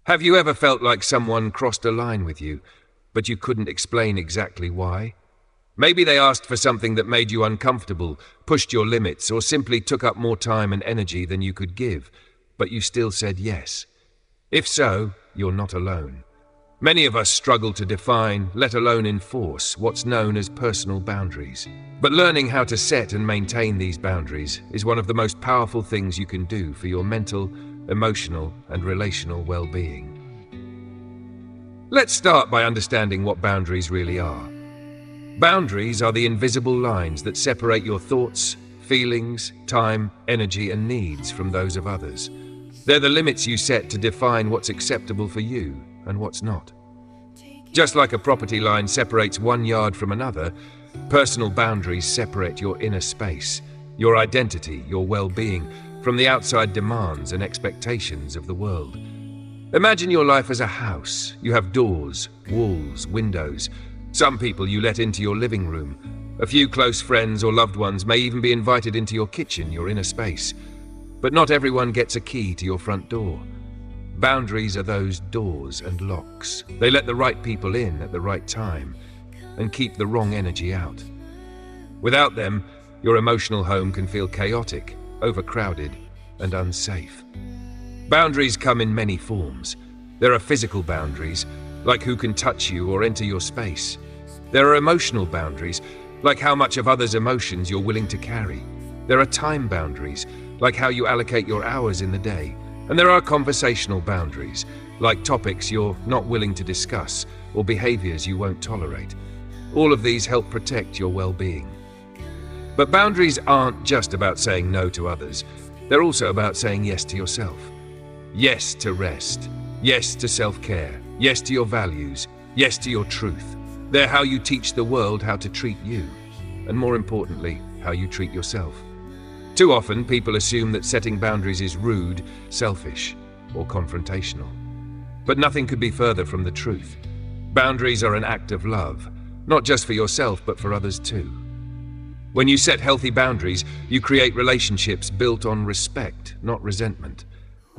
Have you ever felt like someone crossed a line with you, but you couldn't explain exactly why? Maybe they asked for something that made you uncomfortable, pushed your limits, or simply took up more time and energy than you could give, but you still said yes. If so, you're not alone. Many of us struggle to define, let alone enforce, what's known as personal boundaries. But learning how to set and maintain these boundaries is one of the most powerful things you can do for your mental, emotional, and relational well-being. Let's start by understanding what boundaries really are. Boundaries are the invisible lines that separate your thoughts, feelings, time, energy, and needs from those of others. They're the limits you set to define what's acceptable for you and what's not. Just like a property line separates one yard from another, personal boundaries separate your inner space, your identity, your well-being, from the outside demands and expectations of the world. Imagine your life as a house. You have doors, walls, windows. Some people you let into your living room. A few close friends or loved ones may even be invited into your kitchen, your inner space. But not everyone gets a key to your front door. Boundaries are those doors and locks. They let the right people in at the right time and keep the wrong energy out. Without them, your emotional home can feel chaotic, overcrowded, and unsafe. Boundaries come in many forms. There are physical boundaries, like who can touch you or enter your space. There are emotional boundaries, like how much of others' emotions you're willing to carry. There are time boundaries, like how you allocate your hours in the day. And there are conversational boundaries, like topics you're not willing to discuss or behaviors you won't tolerate. All of these help protect your well-being. But boundaries aren't just about saying no to others. They're also about saying yes to yourself. Yes to rest. Yes to self-care. Yes to your values. Yes to your truth. They're how you teach the world how to treat you. And more importantly, how you treat yourself. Too often, people assume that setting boundaries is rude, selfish, or confrontational. But nothing could be further from the truth. Boundaries are an act of love, not just for yourself, but for others too. When you set healthy boundaries, you create relationships built on respect, not resentment.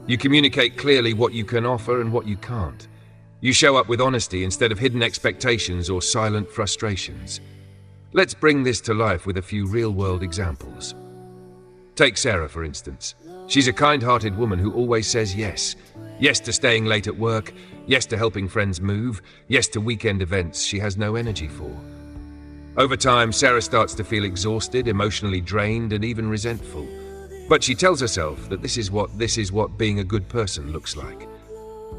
You communicate clearly what you can offer and what you can't. You show up with honesty instead of hidden expectations or silent frustrations. Let's bring this to life with a few real-world examples. Take Sarah, for instance. She's a kind-hearted woman who always says yes. Yes to staying late at work, yes to helping friends move, yes to weekend events she has no energy for. Over time, Sarah starts to feel exhausted, emotionally drained, and even resentful. But she tells herself that this is what being a good person looks like.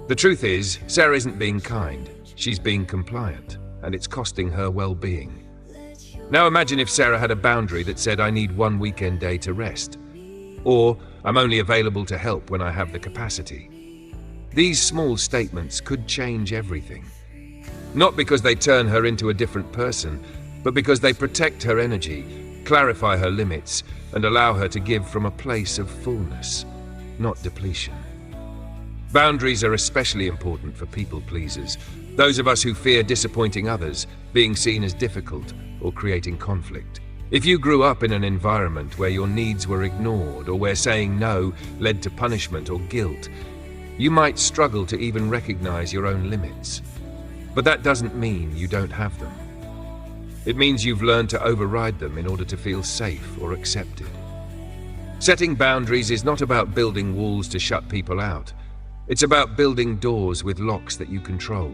The truth is, Sarah isn't being kind. She's being compliant, and it's costing her well-being. Now imagine if Sarah had a boundary that said, I need one weekend day to rest, or I'm only available to help when I have the capacity. These small statements could change everything. Not because they turn her into a different person, but because they protect her energy, clarify her limits, and allow her to give from a place of fullness, not depletion. Boundaries are especially important for people pleasers, those of us who fear disappointing others, being seen as difficult, or creating conflict. If you grew up in an environment where your needs were ignored or where saying no led to punishment or guilt, you might struggle to even recognize your own limits. But that doesn't mean you don't have them. It means you've learned to override them in order to feel safe or accepted. Setting boundaries is not about building walls to shut people out. It's about building doors with locks that you control.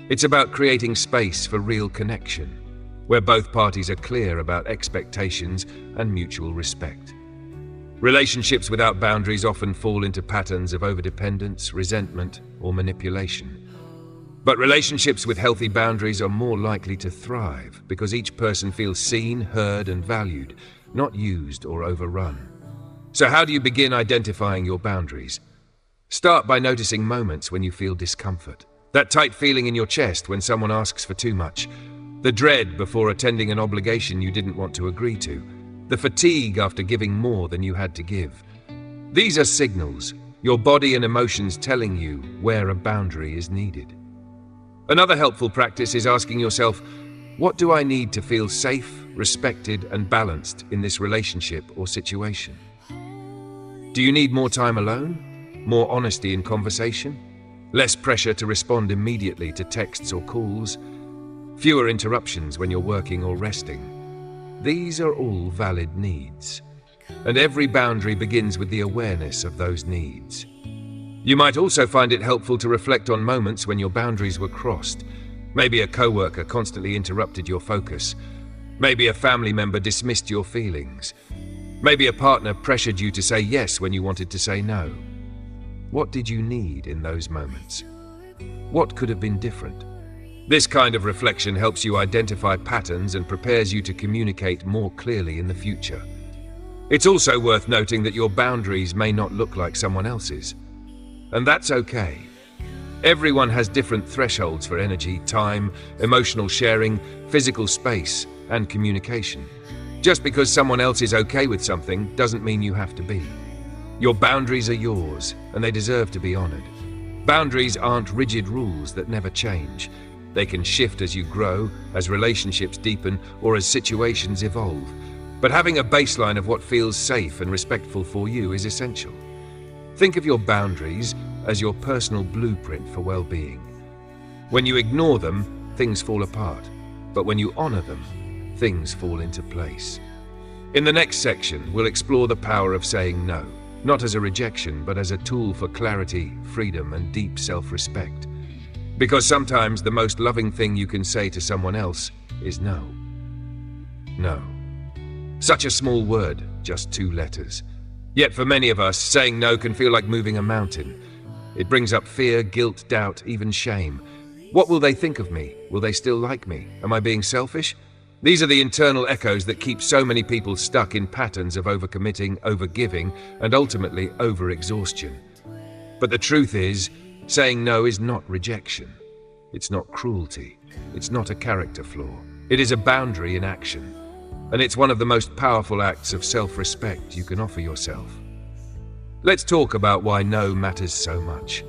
It's about creating space for real connection, where both parties are clear about expectations and mutual respect. Relationships without boundaries often fall into patterns of overdependence, resentment, or manipulation. But relationships with healthy boundaries are more likely to thrive because each person feels seen, heard, and valued, not used or overrun. So how do you begin identifying your boundaries? Start by noticing moments when you feel discomfort. That tight feeling in your chest when someone asks for too much. The dread before attending an obligation you didn't want to agree to. The fatigue after giving more than you had to give. These are signals, your body and emotions telling you where a boundary is needed. Another helpful practice is asking yourself, what do I need to feel safe, respected, and balanced in this relationship or situation? Do you need more time alone? More honesty in conversation? less pressure to respond immediately to texts or calls, fewer interruptions when you're working or resting. These are all valid needs, and every boundary begins with the awareness of those needs. You might also find it helpful to reflect on moments when your boundaries were crossed. Maybe a coworker constantly interrupted your focus. Maybe a family member dismissed your feelings. Maybe a partner pressured you to say yes when you wanted to say no. What did you need in those moments? What could have been different? This kind of reflection helps you identify patterns and prepares you to communicate more clearly in the future. It's also worth noting that your boundaries may not look like someone else's. And that's okay. Everyone has different thresholds for energy, time, emotional sharing, physical space, and communication. Just because someone else is okay with something doesn't mean you have to be. Your boundaries are yours, and they deserve to be honored. Boundaries aren't rigid rules that never change. They can shift as you grow, as relationships deepen, or as situations evolve. But having a baseline of what feels safe and respectful for you is essential. Think of your boundaries as your personal blueprint for well-being. When you ignore them, things fall apart. But when you honor them, things fall into place. In the next section, we'll explore the power of saying no, not as a rejection, but as a tool for clarity, freedom, and deep self-respect. Because sometimes the most loving thing you can say to someone else is no. No. Such a small word, just 2 letters. Yet for many of us, saying no can feel like moving a mountain. It brings up fear, guilt, doubt, even shame. What will they think of me? Will they still like me? Am I being selfish? These are the internal echoes that keep so many people stuck in patterns of overcommitting, overgiving, and ultimately overexhaustion. But the truth is, saying no is not rejection. It's not cruelty. It's not a character flaw. It is a boundary in action. And it's one of the most powerful acts of self-respect you can offer yourself. Let's talk about why no matters so much.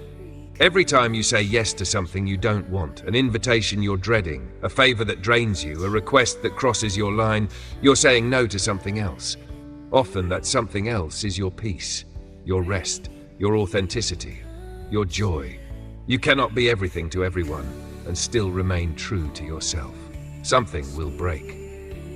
Every time you say yes to something you don't want, an invitation you're dreading, a favor that drains you, a request that crosses your line, you're saying no to something else. Often that something else is your peace, your rest, your authenticity, your joy. You cannot be everything to everyone and still remain true to yourself. Something will break.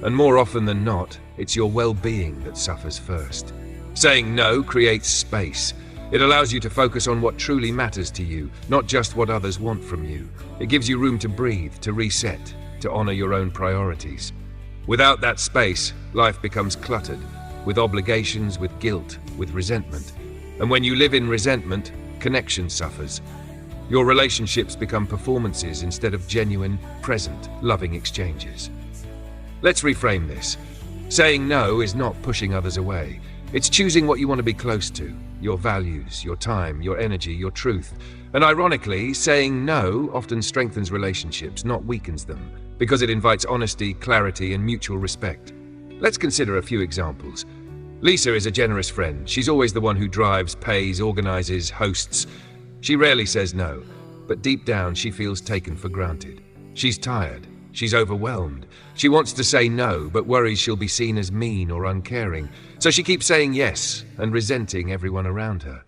And more often than not, it's your well-being that suffers first. Saying no creates space. It allows you to focus on what truly matters to you, not just what others want from you. It gives you room to breathe, to reset, to honor your own priorities. Without that space, life becomes cluttered, with obligations, with guilt, with resentment. And when you live in resentment, connection suffers. Your relationships become performances instead of genuine, present, loving exchanges. Let's reframe this. Saying no is not pushing others away. It's choosing what you want to be close to, your values, your time, your energy, your truth. And ironically, saying no often strengthens relationships, not weakens them, because it invites honesty, clarity, and mutual respect. Let's consider a few examples. Lisa is a generous friend. She's always the one who drives, pays, organizes, hosts. She rarely says no, but deep down she feels taken for granted. She's tired. She's overwhelmed. She wants to say no, but worries she'll be seen as mean or uncaring. So she keeps saying yes and resenting everyone around her.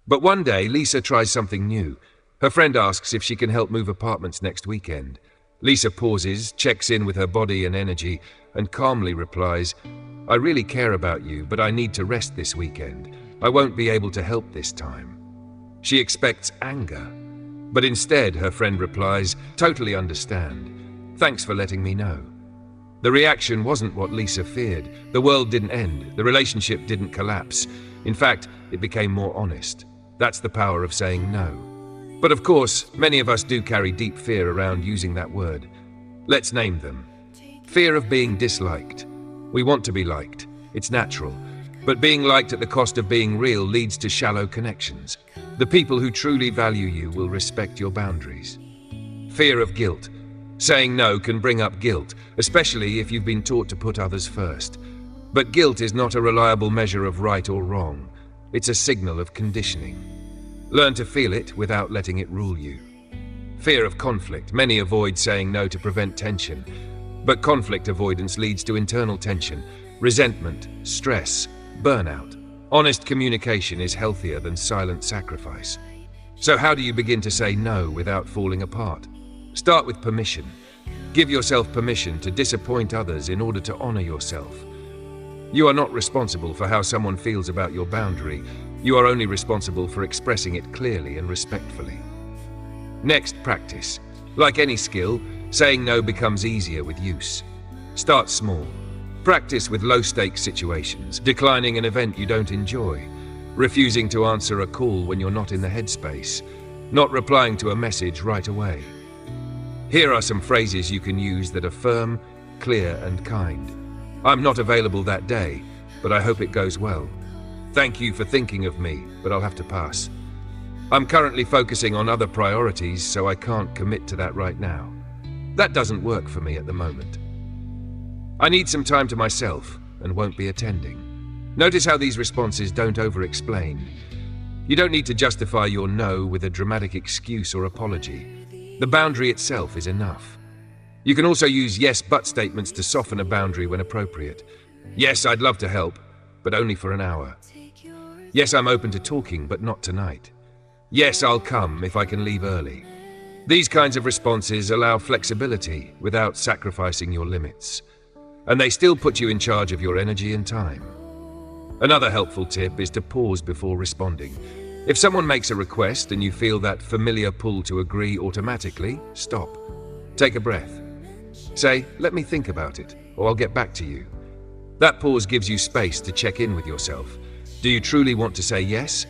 But one day, Lisa tries something new. Her friend asks if she can help move apartments next weekend. Lisa pauses, checks in with her body and energy, and calmly replies, "I really care about you, but I need to rest this weekend. I won't be able to help this time." She expects anger, but instead her friend replies, "Totally understand. Thanks for letting me know." The reaction wasn't what Lisa feared. The world didn't end. The relationship didn't collapse. In fact, it became more honest. That's the power of saying no. But of course, many of us do carry deep fear around using that word. Let's name them. Fear of being disliked. We want to be liked. It's natural. But being liked at the cost of being real leads to shallow connections. The people who truly value you will respect your boundaries. Fear of guilt. Saying no can bring up guilt, especially if you've been taught to put others first. But guilt is not a reliable measure of right or wrong. It's a signal of conditioning. Learn to feel it without letting it rule you. Fear of conflict. Many avoid saying no to prevent tension. But conflict avoidance leads to internal tension, resentment, stress, burnout. Honest communication is healthier than silent sacrifice. So how do you begin to say no without falling apart? Start with permission. Give yourself permission to disappoint others in order to honor yourself. You are not responsible for how someone feels about your boundary. You are only responsible for expressing it clearly and respectfully. Next, practice. Like any skill, saying no becomes easier with use. Start small. Practice with low-stakes situations, declining an event you don't enjoy, refusing to answer a call when you're not in the headspace, not replying to a message right away. Here are some phrases you can use that are firm, clear, and kind. I'm not available that day, but I hope it goes well. Thank you for thinking of me, but I'll have to pass. I'm currently focusing on other priorities, so I can't commit to that right now. That doesn't work for me at the moment. I need some time to myself and won't be attending. Notice how these responses don't over-explain. You don't need to justify your no with a dramatic excuse or apology. The boundary itself is enough. You can also use yes but statements to soften a boundary when appropriate. Yes, I'd love to help, but only for an hour. Yes, I'm open to talking, but not tonight. Yes, I'll come if I can leave early. These kinds of responses allow flexibility without sacrificing your limits, and they still put you in charge of your energy and time. Another helpful tip is to pause before responding. If someone makes a request and you feel that familiar pull to agree automatically, stop. Take a breath. Say, let me think about it, or I'll get back to you. That pause gives you space to check in with yourself. Do you truly want to say yes?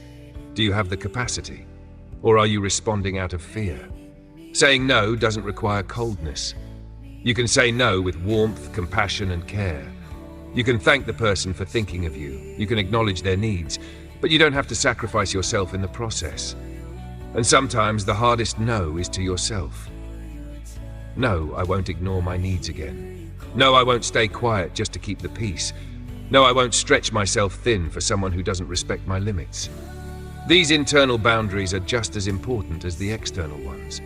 Do you have the capacity? Or are you responding out of fear? Saying no doesn't require coldness. You can say no with warmth, compassion, and care. You can thank the person for thinking of you. You can acknowledge their needs, but you don't have to sacrifice yourself in the process. And sometimes the hardest no is to yourself. No, I won't ignore my needs again. No, I won't stay quiet just to keep the peace. No, I won't stretch myself thin for someone who doesn't respect my limits. These internal boundaries are just as important as the external ones.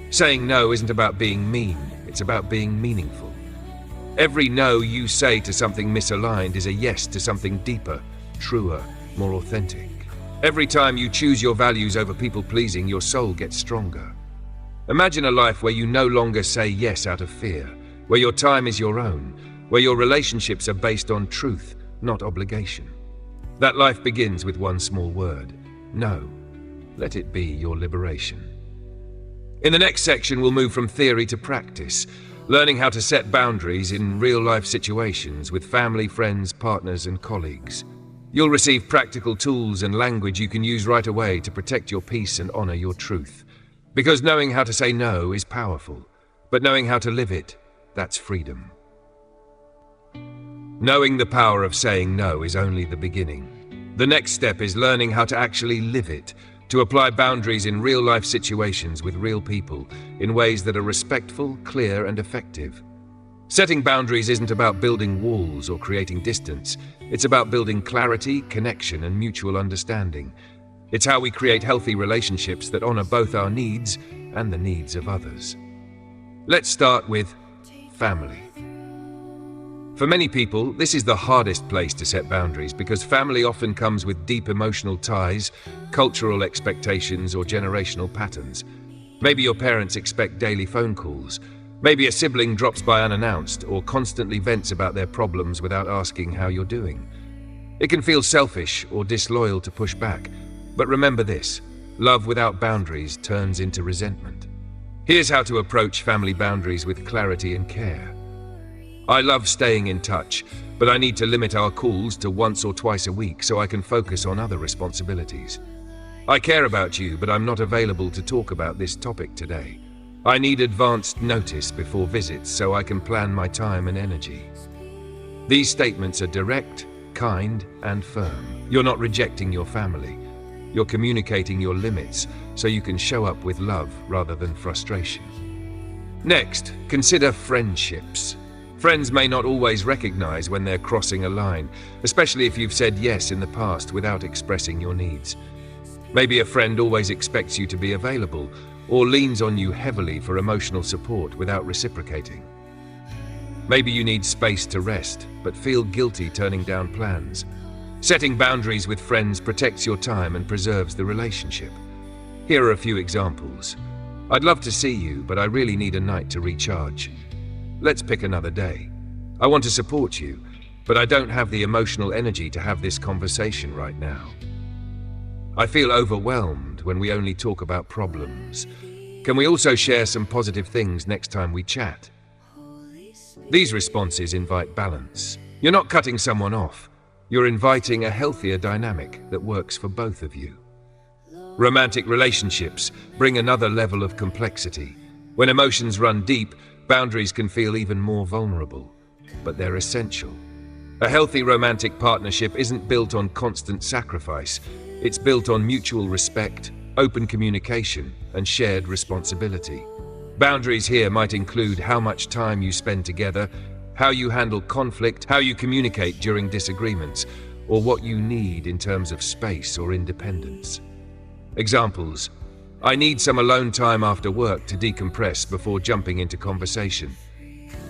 Saying no isn't about being mean, it's about being meaningful. Every no you say to something misaligned is a yes to something deeper, truer, more authentic. Every time you choose your values over people-pleasing, your soul gets stronger. Imagine a life where you no longer say yes out of fear, where your time is your own, where your relationships are based on truth, not obligation. That life begins with one small word: no. Let it be your liberation. In the next section, we'll move from theory to practice, learning how to set boundaries in real-life situations with family, friends, partners, and colleagues. You'll receive practical tools and language you can use right away to protect your peace and honor your truth. Because knowing how to say no is powerful, but knowing how to live it, that's freedom. Knowing the power of saying no is only the beginning. The next step is learning how to actually live it, to apply boundaries in real-life situations with real people in ways that are respectful, clear, and effective. Setting boundaries isn't about building walls or creating distance. It's about building clarity, connection, and mutual understanding. It's how we create healthy relationships that honor both our needs and the needs of others. Let's start with family. For many people, this is the hardest place to set boundaries because family often comes with deep emotional ties, cultural expectations, or generational patterns. Maybe your parents expect daily phone calls. Maybe a sibling drops by unannounced or constantly vents about their problems without asking how you're doing. It can feel selfish or disloyal to push back. But remember this: love without boundaries turns into resentment. Here's how to approach family boundaries with clarity and care. I love staying in touch, but I need to limit our calls to once or twice a week so I can focus on other responsibilities. I care about you, but I'm not available to talk about this topic today. I need advanced notice before visits so I can plan my time and energy. These statements are direct, kind, and firm. You're not rejecting your family. You're communicating your limits so you can show up with love rather than frustration. Next, consider friendships. Friends may not always recognize when they're crossing a line, especially if you've said yes in the past without expressing your needs. Maybe a friend always expects you to be available or leans on you heavily for emotional support without reciprocating. Maybe you need space to rest, but feel guilty turning down plans. Setting boundaries with friends protects your time and preserves the relationship. Here are a few examples. I'd love to see you, but I really need a night to recharge. Let's pick another day. I want to support you, but I don't have the emotional energy to have this conversation right now. I feel overwhelmed when we only talk about problems. Can we also share some positive things next time we chat? These responses invite balance. You're not cutting someone off. You're inviting a healthier dynamic that works for both of you. Romantic relationships bring another level of complexity. When emotions run deep, boundaries can feel even more vulnerable, but they're essential. A healthy romantic partnership isn't built on constant sacrifice. It's built on mutual respect, open communication, and shared responsibility. Boundaries here might include how much time you spend together, how you handle conflict, how you communicate during disagreements, or what you need in terms of space or independence. Examples: I need some alone time after work to decompress before jumping into conversation.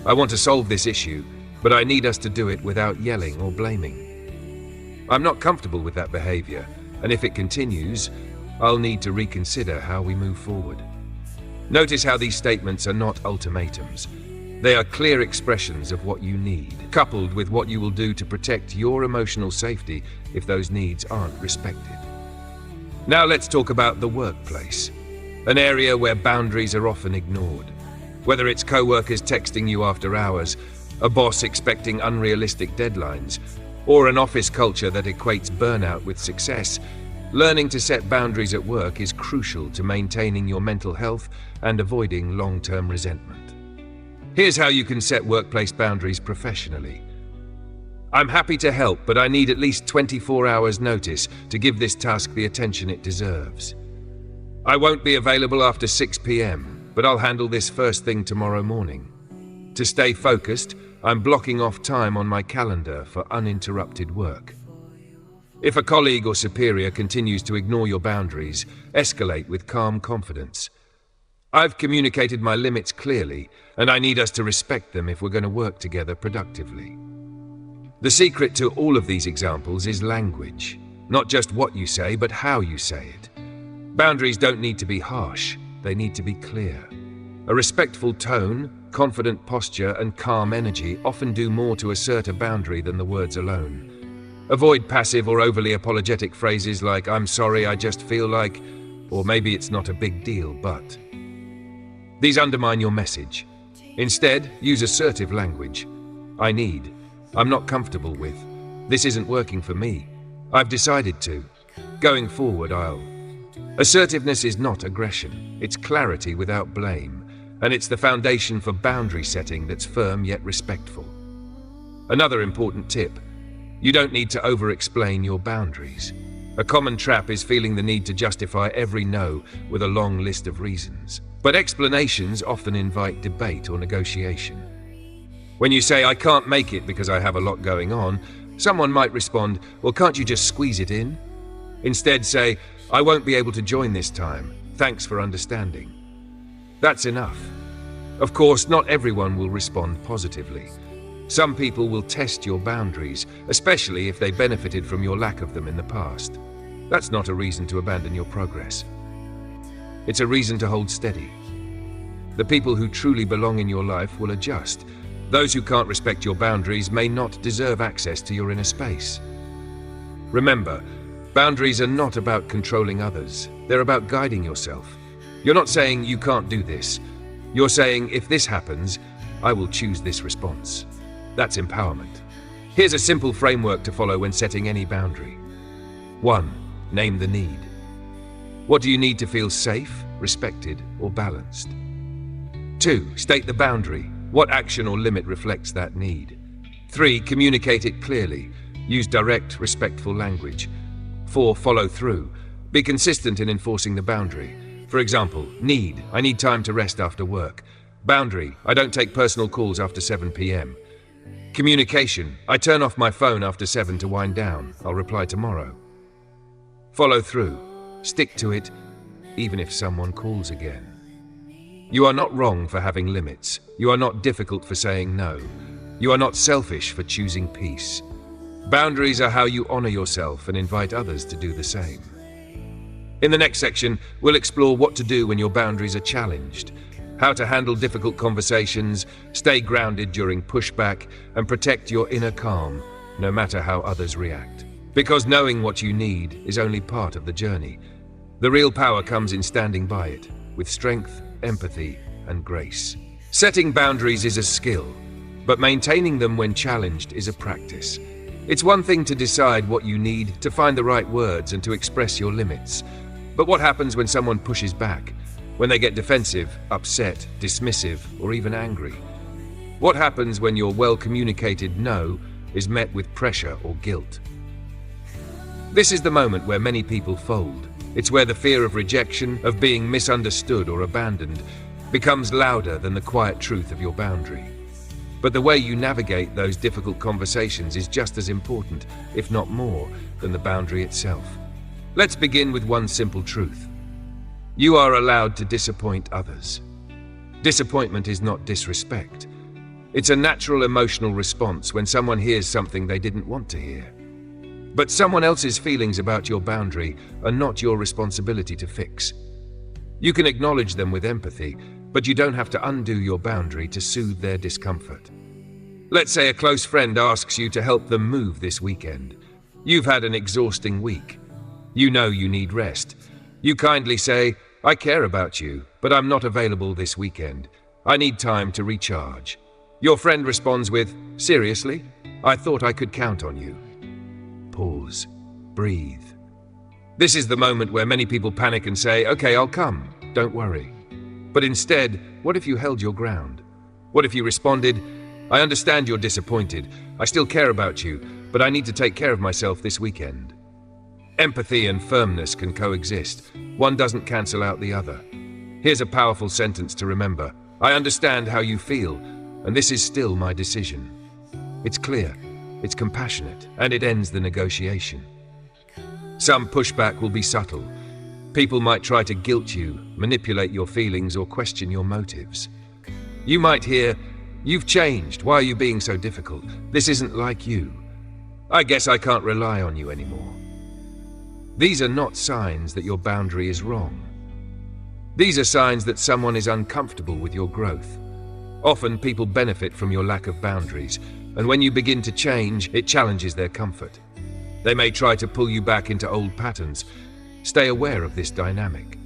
I want to solve this issue, but I need us to do it without yelling or blaming. I'm not comfortable with that behavior, and if it continues, I'll need to reconsider how we move forward. Notice how these statements are not ultimatums. They are clear expressions of what you need, coupled with what you will do to protect your emotional safety if those needs aren't respected. Now let's talk about the workplace, an area where boundaries are often ignored. Whether it's coworkers texting you after hours, a boss expecting unrealistic deadlines, or an office culture that equates burnout with success, learning to set boundaries at work is crucial to maintaining your mental health and avoiding long-term resentment. Here's how you can set workplace boundaries professionally. I'm happy to help, but I need at least 24 hours notice to give this task the attention it deserves. I won't be available after 6 p.m., but I'll handle this first thing tomorrow morning. To stay focused, I'm blocking off time on my calendar for uninterrupted work. If a colleague or superior continues to ignore your boundaries, escalate with calm confidence. I've communicated my limits clearly, and I need us to respect them if we're going to work together productively. The secret to all of these examples is language. Not just what you say, but how you say it. Boundaries don't need to be harsh, they need to be clear. A respectful tone, confident posture, and calm energy often do more to assert a boundary than the words alone. Avoid passive or overly apologetic phrases like, "I'm sorry, I just feel like," or "maybe it's not a big deal, but." These undermine your message. Instead, use assertive language. "I need," "I'm not comfortable with," "This isn't working for me," "I've decided to," "Going forward, I'll." Assertiveness is not aggression, it's clarity without blame, and it's the foundation for boundary setting that's firm yet respectful. Another important tip: you don't need to over-explain your boundaries. A common trap is feeling the need to justify every no with a long list of reasons. But explanations often invite debate or negotiation. When you say, "I can't make it because I have a lot going on," someone might respond, "Well, can't you just squeeze it in?" Instead say, "I won't be able to join this time. Thanks for understanding." That's enough. Of course, not everyone will respond positively. Some people will test your boundaries, especially if they benefited from your lack of them in the past. That's not a reason to abandon your progress. It's a reason to hold steady. The people who truly belong in your life will adjust. Those who can't respect your boundaries may not deserve access to your inner space. Remember, boundaries are not about controlling others. They're about guiding yourself. You're not saying you can't do this. You're saying, if this happens, I will choose this response. That's empowerment. Here's a simple framework to follow when setting any boundary. 1. Name the need. What do you need to feel safe, respected, or balanced? 2. State the boundary. What action or limit reflects that need? 3. Communicate it clearly. Use direct, respectful language. 4. Follow through. Be consistent in enforcing the boundary. For example, need. I need time to rest after work. Boundary. I don't take personal calls after 7 p.m. Communication. I turn off my phone after 7 to wind down. I'll reply tomorrow. Follow through. Stick to it, even if someone calls again. You are not wrong for having limits. You are not difficult for saying no. You are not selfish for choosing peace. Boundaries are how you honor yourself and invite others to do the same. In the next section, we'll explore what to do when your boundaries are challenged, how to handle difficult conversations, stay grounded during pushback, and protect your inner calm, no matter how others react. Because knowing what you need is only part of the journey. The real power comes in standing by it, with strength, empathy, and grace. Setting boundaries is a skill, but maintaining them when challenged is a practice. It's one thing to decide what you need, to find the right words, and to express your limits. But what happens when someone pushes back? When they get defensive, upset, dismissive, or even angry? What happens when your well-communicated no is met with pressure or guilt? This is the moment where many people fold. It's where the fear of rejection, of being misunderstood or abandoned, becomes louder than the quiet truth of your boundary. But the way you navigate those difficult conversations is just as important, if not more, than the boundary itself. Let's begin with one simple truth. You are allowed to disappoint others. Disappointment is not disrespect. It's a natural emotional response when someone hears something they didn't want to hear. But someone else's feelings about your boundary are not your responsibility to fix. You can acknowledge them with empathy, but you don't have to undo your boundary to soothe their discomfort. Let's say a close friend asks you to help them move this weekend. You've had an exhausting week. You know you need rest. You kindly say, "I care about you, but I'm not available this weekend. I need time to recharge." Your friend responds with, "Seriously? I thought I could count on you." Pause. Breathe. This is the moment where many people panic and say, "Okay, I'll come. Don't worry." But instead, what if you held your ground? What if you responded, "I understand you're disappointed. I still care about you, but I need to take care of myself this weekend." Empathy and firmness can coexist. One doesn't cancel out the other. Here's a powerful sentence to remember. I understand how you feel, and this is still my decision. It's clear, it's compassionate, and it ends the negotiation. Some pushback will be subtle. People might try to guilt you, manipulate your feelings, or question your motives. You might hear, "You've changed. Why are you being so difficult? This isn't like you. I guess I can't rely on you anymore." These are not signs that your boundary is wrong. These are signs that someone is uncomfortable with your growth. Often people benefit from your lack of boundaries, and when you begin to change, it challenges their comfort. They may try to pull you back into old patterns. Stay aware of this dynamic.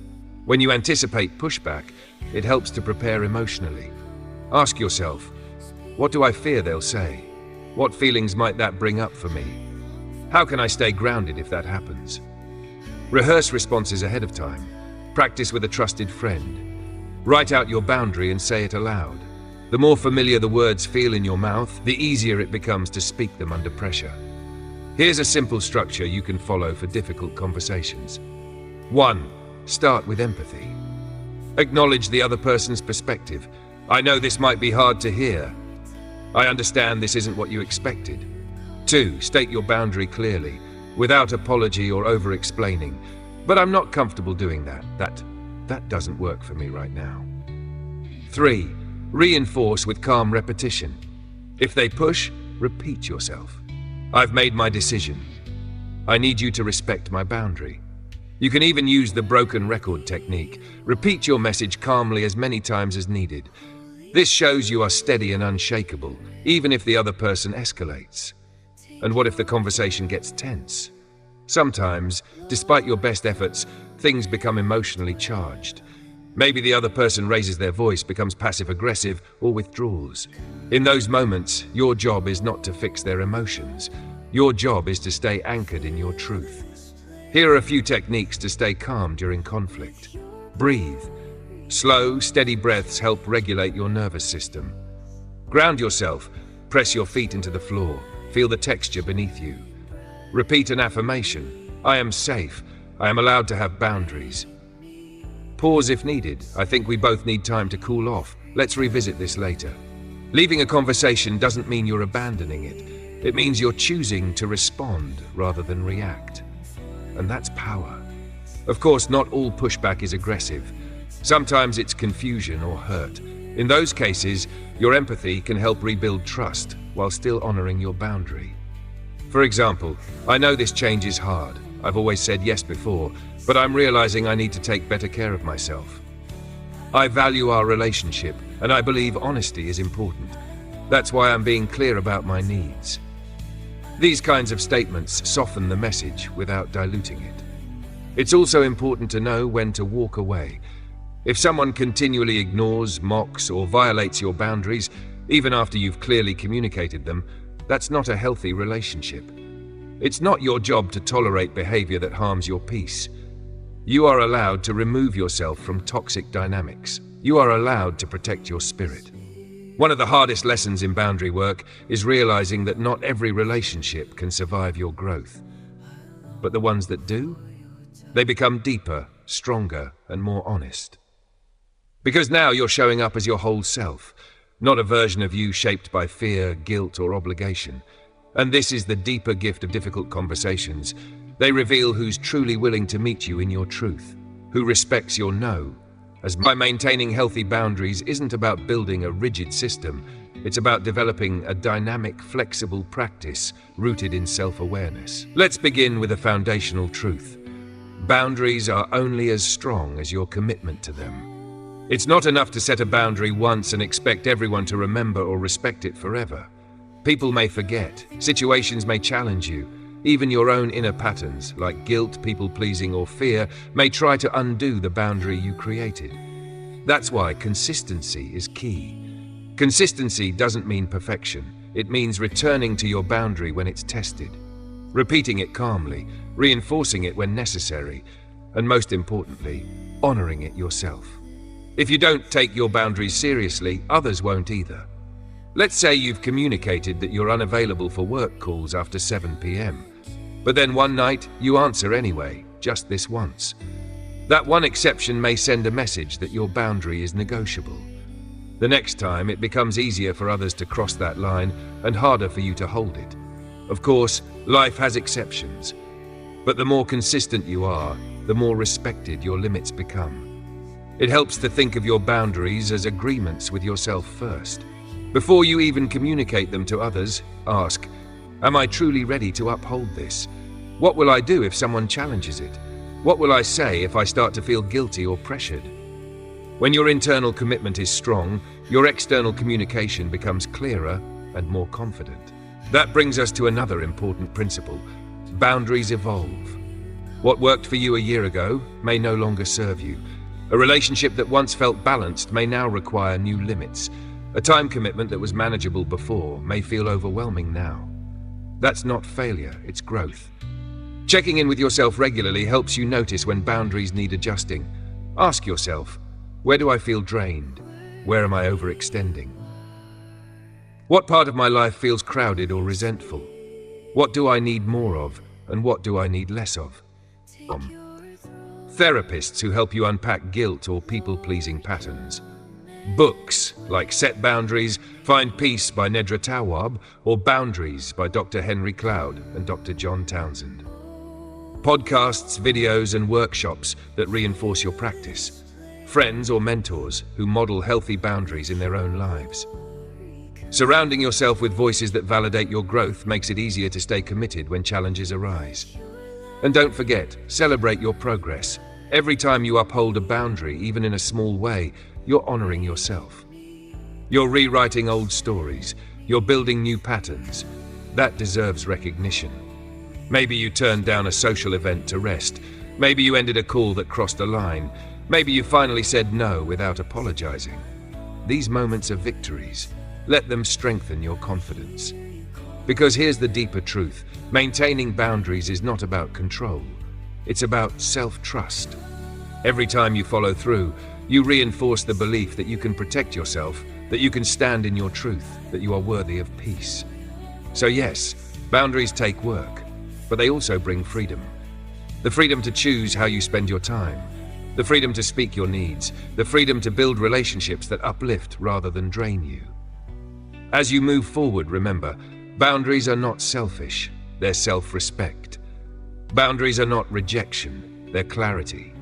When you anticipate pushback, it helps to prepare emotionally. Ask yourself, what do I fear they'll say? What feelings might that bring up for me? How can I stay grounded if that happens? Rehearse responses ahead of time. Practice with a trusted friend. Write out your boundary and say it aloud. The more familiar the words feel in your mouth, the easier it becomes to speak them under pressure. Here's a simple structure you can follow for difficult conversations. 1. Start with empathy. Acknowledge the other person's perspective. I know this might be hard to hear. I understand this isn't what you expected. 2. State your boundary clearly, without apology or over-explaining. But I'm not comfortable doing that. That doesn't work for me right now. 3. Reinforce with calm repetition. If they push, repeat yourself. I've made my decision. I need you to respect my boundary. You can even use the broken record technique. Repeat your message calmly as many times as needed. This shows you are steady and unshakable, even if the other person escalates. And what if the conversation gets tense? Sometimes, despite your best efforts, things become emotionally charged. Maybe the other person raises their voice, becomes passive-aggressive, or withdraws. In those moments, your job is not to fix their emotions. Your job is to stay anchored in your truth. Here are a few techniques to stay calm during conflict. Breathe. Slow, steady breaths help regulate your nervous system. Ground yourself. Press your feet into the floor. Feel the texture beneath you. Repeat an affirmation. I am safe. I am allowed to have boundaries. Pause if needed. I think we both need time to cool off. Let's revisit this later. Leaving a conversation doesn't mean you're abandoning it. It means you're choosing to respond rather than react. And that's power. Of course, not all pushback is aggressive. Sometimes it's confusion or hurt. In those cases, your empathy can help rebuild trust while still honoring your boundary. For example, I know this change is hard. I've always said yes before, but I'm realizing I need to take better care of myself. I value our relationship, and I believe honesty is important. That's why I'm being clear about my needs. These kinds of statements soften the message without diluting it. It's also important to know when to walk away. If someone continually ignores, mocks, or violates your boundaries, even after you've clearly communicated them, that's not a healthy relationship. It's not your job to tolerate behavior that harms your peace. You are allowed to remove yourself from toxic dynamics. You are allowed to protect your spirit. One of the hardest lessons in boundary work is realizing that not every relationship can survive your growth. But the ones that do, they become deeper, stronger, and more honest. Because now you're showing up as your whole self, not a version of you shaped by fear, guilt, or obligation. And this is the deeper gift of difficult conversations. They reveal who's truly willing to meet you in your truth, who respects your no. As by maintaining healthy boundaries isn't about building a rigid system, it's about developing a dynamic, flexible practice rooted in self-awareness. Let's begin with a foundational truth. Boundaries are only as strong as your commitment to them. It's not enough to set a boundary once and expect everyone to remember or respect it forever. People may forget, situations may challenge you, even your own inner patterns, like guilt, people-pleasing, or fear, may try to undo the boundary you created. That's why consistency is key. Consistency doesn't mean perfection. It means returning to your boundary when it's tested, repeating it calmly, reinforcing it when necessary, and most importantly, honoring it yourself. If you don't take your boundaries seriously, others won't either. Let's say you've communicated that you're unavailable for work calls after 7 p.m. But then one night, you answer anyway, just this once. That one exception may send a message that your boundary is negotiable. The next time, it becomes easier for others to cross that line and harder for you to hold it. Of course, life has exceptions. But the more consistent you are, the more respected your limits become. It helps to think of your boundaries as agreements with yourself first. Before you even communicate them to others, ask, am I truly ready to uphold this? What will I do if someone challenges it? What will I say if I start to feel guilty or pressured? When your internal commitment is strong, your external communication becomes clearer and more confident. That brings us to another important principle. Boundaries evolve. What worked for you a year ago may no longer serve you. A relationship that once felt balanced may now require new limits. A time commitment that was manageable before may feel overwhelming now. That's not failure, it's growth. Checking in with yourself regularly helps you notice when boundaries need adjusting. Ask yourself, where do I feel drained? Where am I overextending? What part of my life feels crowded or resentful? What do I need more of, and what do I need less of? Therapists who help you unpack guilt or people-pleasing patterns. Books like Set Boundaries, Find Peace by Nedra Tawwab, or Boundaries by Dr. Henry Cloud and Dr. John Townsend. Podcasts, videos, and workshops that reinforce your practice. Friends or mentors who model healthy boundaries in their own lives. Surrounding yourself with voices that validate your growth makes it easier to stay committed when challenges arise. And don't forget, celebrate your progress. Every time you uphold a boundary, even in a small way, you're honoring yourself. You're rewriting old stories. You're building new patterns. That deserves recognition. Maybe you turned down a social event to rest. Maybe you ended a call that crossed a line. Maybe you finally said no without apologizing. These moments are victories. Let them strengthen your confidence. Because here's the deeper truth. Maintaining boundaries is not about control. It's about self-trust. Every time you follow through, you reinforce the belief that you can protect yourself, that you can stand in your truth, that you are worthy of peace. So yes, boundaries take work, but they also bring freedom. The freedom to choose how you spend your time, the freedom to speak your needs, the freedom to build relationships that uplift rather than drain you. As you move forward, remember, boundaries are not selfish, they're self-respect. Boundaries are not rejection, they're clarity.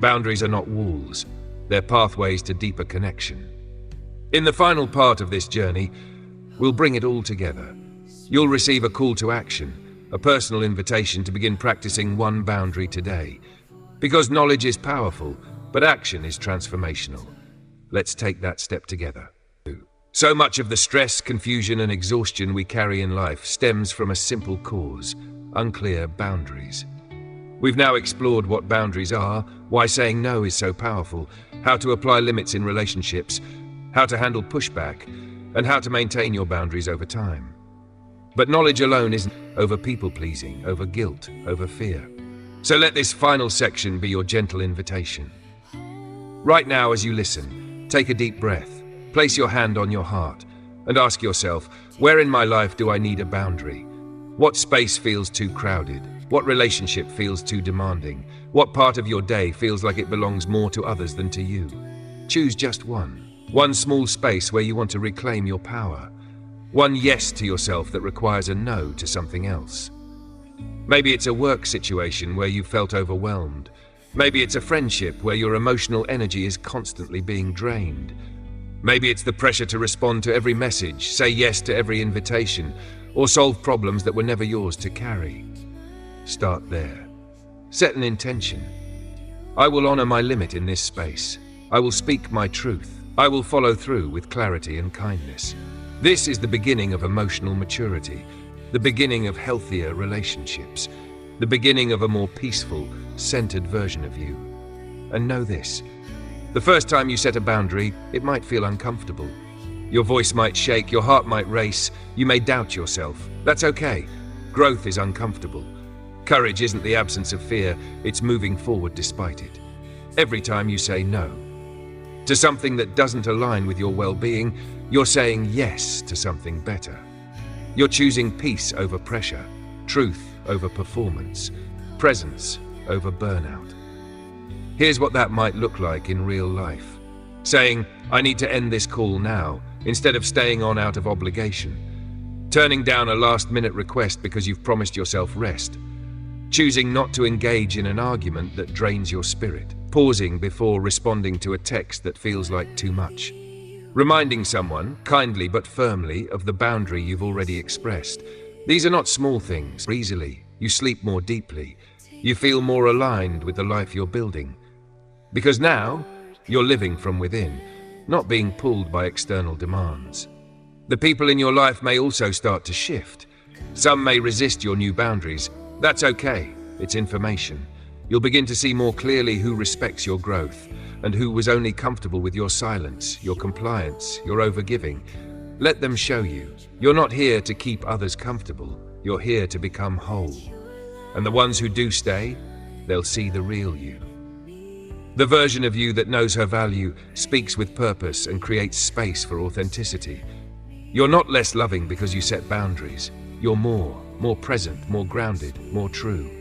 Boundaries are not walls, they're pathways to deeper connection. In the final part of this journey, we'll bring it all together. You'll receive a call to action, a personal invitation to begin practicing one boundary today. Because knowledge is powerful, but action is transformational. Let's take that step together. So much of the stress, confusion, and exhaustion we carry in life stems from a simple cause: unclear boundaries. We've now explored what boundaries are, why saying no is so powerful, how to apply limits in relationships, how to handle pushback, and how to maintain your boundaries over time. But knowledge alone isn't over people-pleasing, over guilt, over fear. So let this final section be your gentle invitation. Right now, as you listen, take a deep breath, place your hand on your heart, and ask yourself, where in my life do I need a boundary? What space feels too crowded? What relationship feels too demanding? What part of your day feels like it belongs more to others than to you? Choose just one small space where you want to reclaim your power. One yes to yourself that requires a no to something else. Maybe it's a work situation where you felt overwhelmed. Maybe it's a friendship where your emotional energy is constantly being drained. Maybe it's the pressure to respond to every message, say yes to every invitation, or solve problems that were never yours to carry. Start there. Set an intention. I will honor my limit in this space. I will speak my truth. I will follow through with clarity and kindness. This is the beginning of emotional maturity, the beginning of healthier relationships, the beginning of a more peaceful, centered version of you. And know this: the first time you set a boundary, it might feel uncomfortable. Your voice might shake, your heart might race, you may doubt yourself. That's okay. Growth is uncomfortable. Courage isn't the absence of fear, it's moving forward despite it. Every time you say no to something that doesn't align with your well-being, you're saying yes to something better. You're choosing peace over pressure, truth over performance, presence over burnout. Here's what that might look like in real life. Saying, I need to end this call now, instead of staying on out of obligation. Turning down a last-minute request because you've promised yourself rest. Choosing not to engage in an argument that drains your spirit. Pausing before responding to a text that feels like too much. Reminding someone, kindly but firmly, of the boundary you've already expressed. These are not small things. Easily, you sleep more deeply. You feel more aligned with the life you're building. Because now, you're living from within, not being pulled by external demands. The people in your life may also start to shift. Some may resist your new boundaries. That's okay. It's information. You'll begin to see more clearly who respects your growth and who was only comfortable with your silence, your compliance, your overgiving. Let them show you. You're not here to keep others comfortable. You're here to become whole. And the ones who do stay, they'll see the real you. The version of you that knows her value, speaks with purpose, and creates space for authenticity. You're not less loving because you set boundaries. You're more present, more grounded, more true.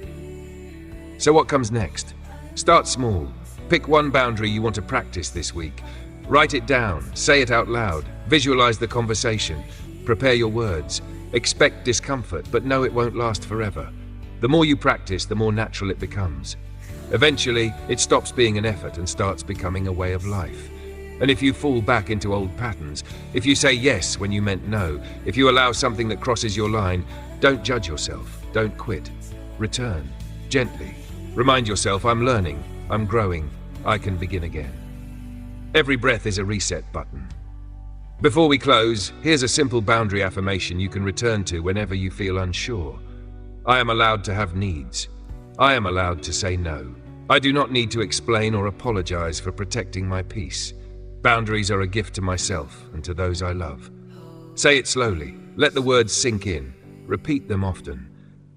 So what comes next? Start small. Pick one boundary you want to practice this week. Write it down, say it out loud, visualize the conversation, prepare your words. Expect discomfort, but know it won't last forever. The more you practice, the more natural it becomes. Eventually, it stops being an effort and starts becoming a way of life. And if you fall back into old patterns, if you say yes when you meant no, if you allow something that crosses your line, don't judge yourself, don't quit. Return, gently. Remind yourself, I'm learning, I'm growing, I can begin again. Every breath is a reset button. Before we close, here's a simple boundary affirmation you can return to whenever you feel unsure. I am allowed to have needs. I am allowed to say no. I do not need to explain or apologize for protecting my peace. Boundaries are a gift to myself and to those I love. Say it slowly. Let the words sink in. Repeat them often.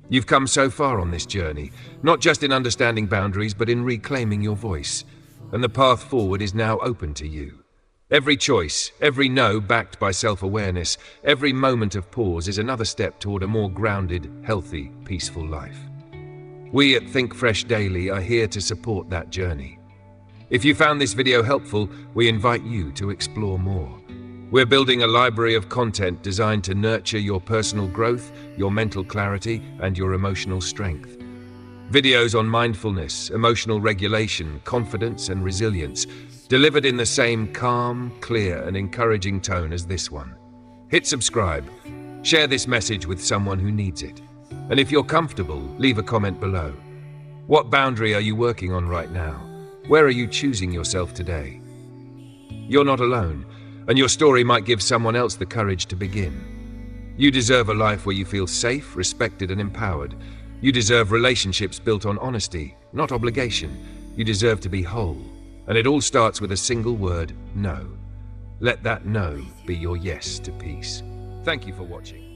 You've come so far on this journey, not just in understanding boundaries, but in reclaiming your voice. And the path forward is now open to you. Every choice, every no backed by self-awareness, every moment of pause is another step toward a more grounded, healthy, peaceful life. We at Think Fresh Daily are here to support that journey. If you found this video helpful, we invite you to explore more. We're building a library of content designed to nurture your personal growth, your mental clarity, and your emotional strength. Videos on mindfulness, emotional regulation, confidence, and resilience, delivered in the same calm, clear, and encouraging tone as this one. Hit subscribe. Share this message with someone who needs it. And if you're comfortable, leave a comment below. What boundary are you working on right now? Where are you choosing yourself today? You're not alone, and your story might give someone else the courage to begin. You deserve a life where you feel safe, respected, and empowered. You deserve relationships built on honesty, not obligation. You deserve to be whole. And it all starts with a single word: no. Let that no be your yes to peace. Thank you for watching.